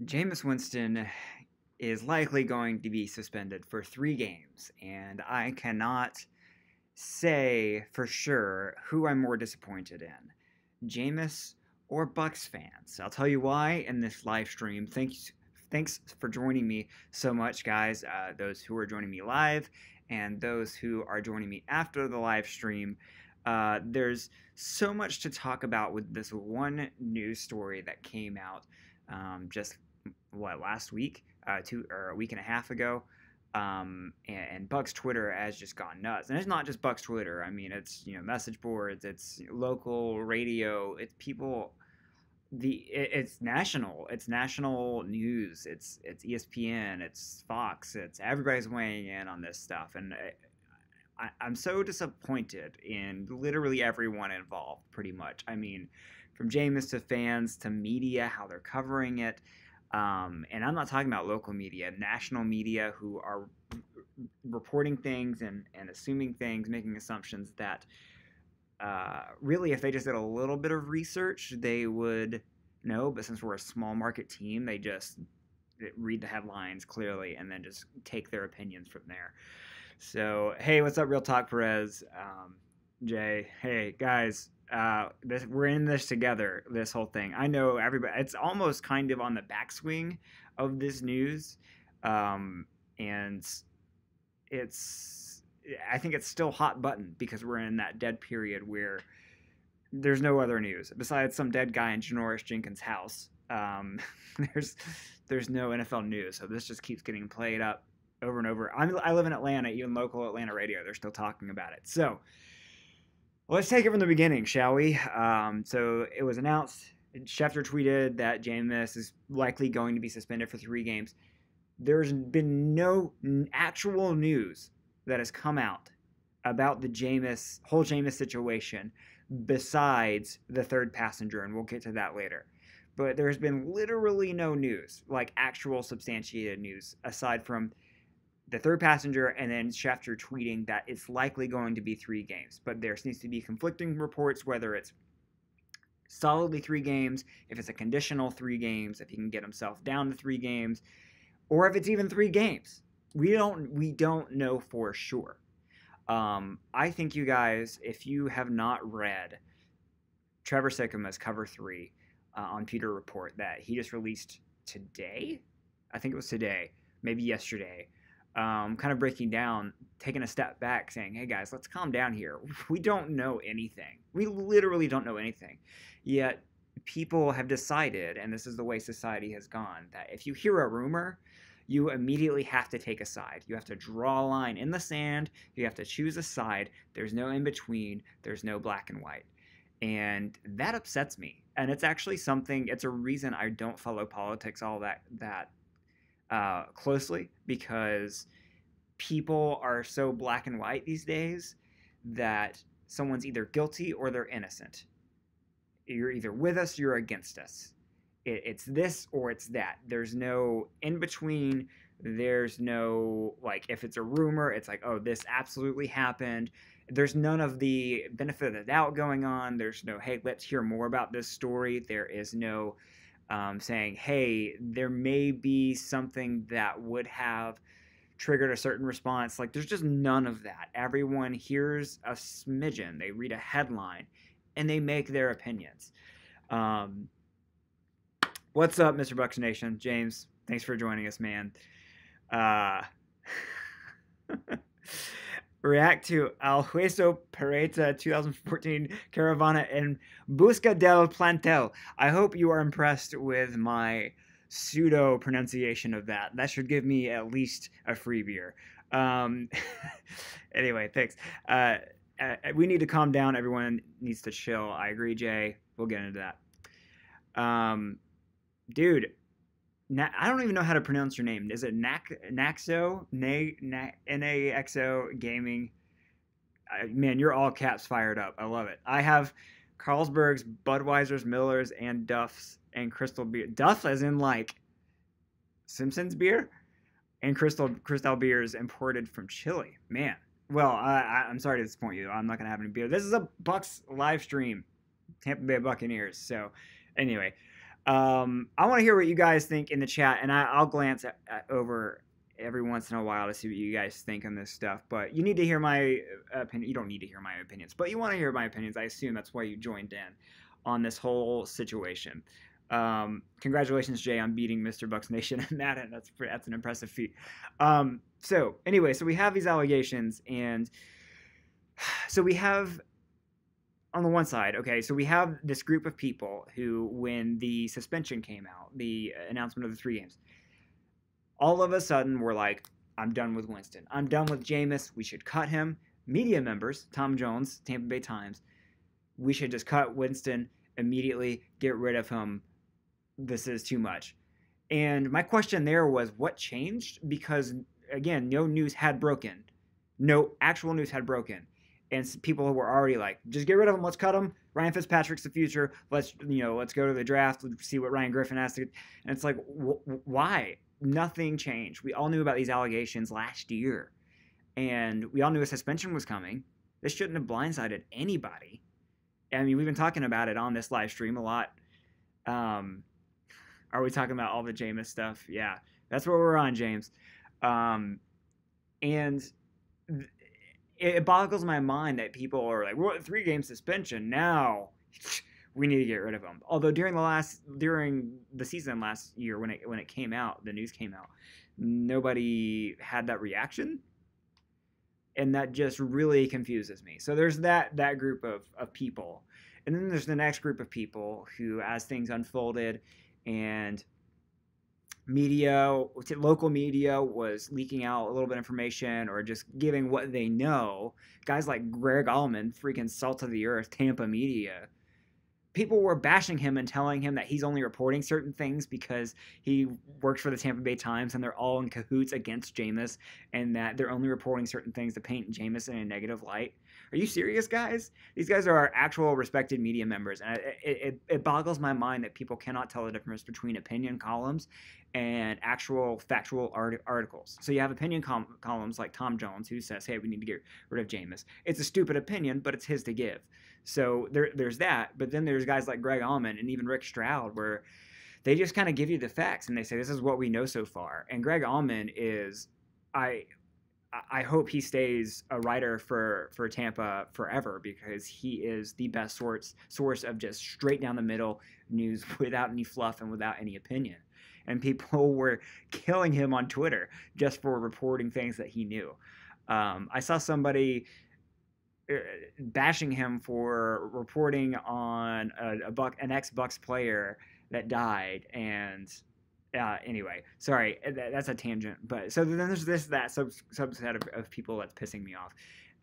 Jameis Winston is likely going to be suspended for 3 games, and I cannot say for sure who I'm more disappointed in, Jameis or Bucks fans. I'll tell you why in this live stream. Thanks for joining me so much, guys. Those who are joining me live and those who are joining me after the live stream. There's so much to talk about with this one news story that came out just last week, a week and a half ago. And Bucks Twitter has just gone nuts, and it's not just Bucks Twitter. I mean, it's message boards, it's local radio, it's people. It's national news. It's ESPN, it's Fox, it's everybody's weighing in on this stuff, and I'm so disappointed in literally everyone involved, pretty much. I mean, from Jameis to fans to media, how they're covering it. And I'm not talking about local media, national media who are reporting things and assuming things, making assumptions that really, if they just did a little bit of research, they would know. But since we're a small market team, they just read the headlines clearly and then just take their opinions from there. So, hey, what's up, Real Talk Perez? Jay, hey, guys. We're in this together, this whole thing. I know everybody, it's almost kind of on the backswing of this news. And I think it's still hot button because we're in that dead period where there's no other news besides some dead guy in Janoris Jenkins' house. There's no NFL news, so this just keeps getting played up over and over. I live in Atlanta, even local Atlanta radio, they're still talking about it. So let's take it from the beginning, shall we? So it was announced, Schefter tweeted that Jameis is likely going to be suspended for 3 games. There's been no actual news that has come out about the whole Jameis situation besides the third passenger, and we'll get to that later. But there's been literally no news, like actual substantiated news, aside from the third passenger and then Schefter tweeting that it's likely going to be 3 games. But there seems to be conflicting reports whether it's solidly 3 games, if it's a conditional 3 games, if he can get himself down to 3 games, or if it's even 3 games. We don't know for sure. I think you guys, if you have not read Trevor Sycam's Cover 3 on Pewter Report that he just released today, I think it was today, maybe yesterday, kind of breaking down, taking a step back, saying, hey guys, let's calm down here. We don't know anything. We literally don't know anything. Yet people have decided, and this is the way society has gone, that if you hear a rumor, you immediately have to take a side. You have to draw a line in the sand. You have to choose a side. There's no in between. There's no black and white. And that upsets me. And it's actually it's a reason I don't follow politics all that closely, because people are so black and white these days that someone's either guilty or they're innocent. You're either with us, you're against us. It's this or it's that. There's no in between. There's no, like, if it's a rumor, it's like, oh, this absolutely happened. There's none of the benefit of the doubt going on. There's no, hey, let's hear more about this story. There is no saying, hey, there may be something that would have triggered a certain response. Like, there's just none of that. Everyone hears a smidgen. They read a headline, and they make their opinions. What's up, Mr. Bucks Nation? James, thanks for joining us, man. React to Al Hueso Pereta 2014 Caravana en Busca del Plantel. I hope you are impressed with my pseudo pronunciation of that. That should give me at least a free beer. Anyway, thanks. We need to calm down. Everyone needs to chill. I agree, Jay. We'll get into that. Dude, I don't even know how to pronounce your name. Is it Naxo? Naxo Gaming? Man, you're all caps fired up. I love it. I have Carlsberg's, Budweiser's, Miller's, and Duff's, and Crystal beer. Duff as in like Simpsons beer? And Crystal beers imported from Chile. Man. Well, I'm sorry to disappoint you. I'm not going to have any beer. This is a Bucks live stream. Tampa Bay Buccaneers. So, anyway. I want to hear what you guys think in the chat, and I'll glance over every once in a while to see what you guys think on this stuff. But you need to hear my opinion. You don't need to hear my opinions, but you want to hear my opinions. I assume that's why you joined in on this whole situation. Congratulations, Jay, on beating Mr. Bucks Nation and Madden. That's an impressive feat. So anyway, so we have these allegations, and so we have on the one side, okay, so we have this group of people who, when the suspension came out, the announcement of the 3 games, all of a sudden were like, I'm done with Winston. I'm done with Jameis. We should cut him. Media members, Tom Jones, Tampa Bay Times, we should just cut Winston immediately, get rid of him. This is too much. And my question there was, what changed? Because, again, no news had broken. No actual news had broken. And people were already like, just get rid of him. Let's cut him. Ryan Fitzpatrick's the future. Let's go to the draft. Let's see what Ryan Griffin has to. And it's like, why? Nothing changed. We all knew about these allegations last year, and we all knew a suspension was coming. This shouldn't have blindsided anybody. I mean, we've been talking about it on this live stream a lot. Are we talking about all the Jameis stuff? Yeah, that's what we're on, James. And it boggles my mind that people are like, "What, 3-game suspension now? We need to get rid of him." Although during the season last year, when it came out, the news came out, nobody had that reaction, and that just really confuses me. So there's that group of people, and then there's the next group of people who, as things unfolded, and local media was leaking out a little bit of information or just giving what they know. Guys like Greg Allman, freaking salt of the earth, Tampa media. People were bashing him and telling him that he's only reporting certain things because he works for the Tampa Bay Times and they're all in cahoots against Jameis, and that they're only reporting certain things to paint Jameis in a negative light. Are you serious, guys? These guys are our actual respected media members, and it boggles my mind that people cannot tell the difference between opinion columns and actual factual articles. So you have opinion columns like Tom Jones, who says, hey, we need to get rid of Jameis. It's a stupid opinion, but it's his to give. So there's that. But then there's guys like Greg Allman and even Rick Stroud, where they just kind of give you the facts and they say, this is what we know so far. And Greg Allman is, I hope he stays a writer for Tampa forever, because he is the best source of just straight down the middle news without any fluff and without any opinion. And people were killing him on Twitter just for reporting things that he knew. I saw somebody bashing him for reporting on an ex-Bucs player that died. And anyway, sorry, that's a tangent. But so then there's that subset of people that's pissing me off.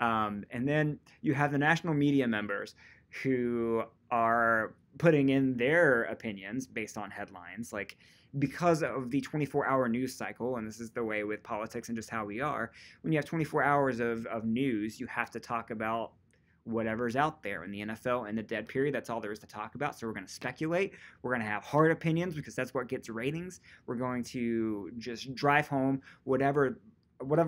And then you have the national media members who are putting in their opinions based on headlines, like, because of the 24-hour news cycle, and this is the way with politics and just how we are, when you have 24 hours of news, you have to talk about whatever's out there. In the NFL, in the dead period, that's all there is to talk about. So we're going to speculate. We're going to have hard opinions because that's what gets ratings. We're going to just drive home whatever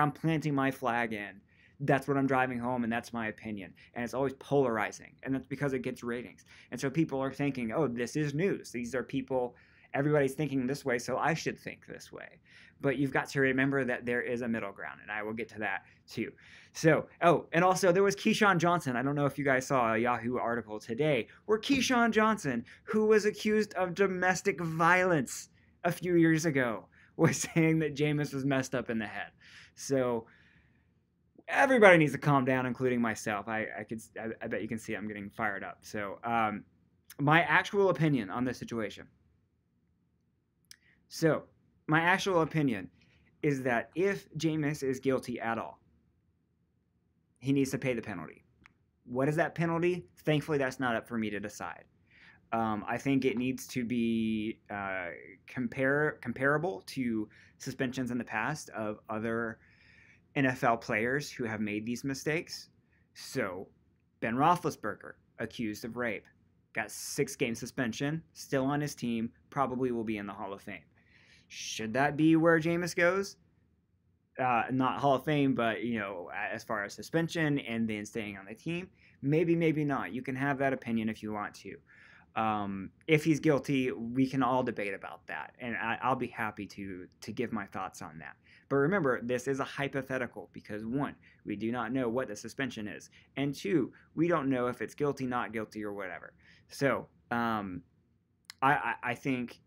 I'm planting my flag in. That's what I'm driving home, and that's my opinion. And it's always polarizing, and that's because it gets ratings. And so people are thinking, oh, this is news. These are people, everybody's thinking this way, so I should think this way. But you've got to remember that there is a middle ground, and I will get to that too. So, and also there was Keyshawn Johnson. I don't know if you guys saw a Yahoo article today where Keyshawn Johnson, who was accused of domestic violence a few years ago, was saying that Jameis was messed up in the head. So everybody needs to calm down, including myself. I bet you can see I'm getting fired up. So my actual opinion on this situation. So my actual opinion is that if Jameis is guilty at all, he needs to pay the penalty. What is that penalty? Thankfully, that's not up for me to decide. I think it needs to be comparable to suspensions in the past of other NFL players who have made these mistakes. So Ben Roethlisberger, accused of rape, got 6-game suspension, still on his team, probably will be in the Hall of Fame. Should that be where Jameis goes? Not Hall of Fame, but, as far as suspension and then staying on the team, maybe not. You can have that opinion if you want to. If he's guilty, we can all debate about that, and I'll be happy to give my thoughts on that. But remember, this is a hypothetical because one, we do not know what the suspension is, and two, we don't know if it's guilty, not guilty, or whatever. So I think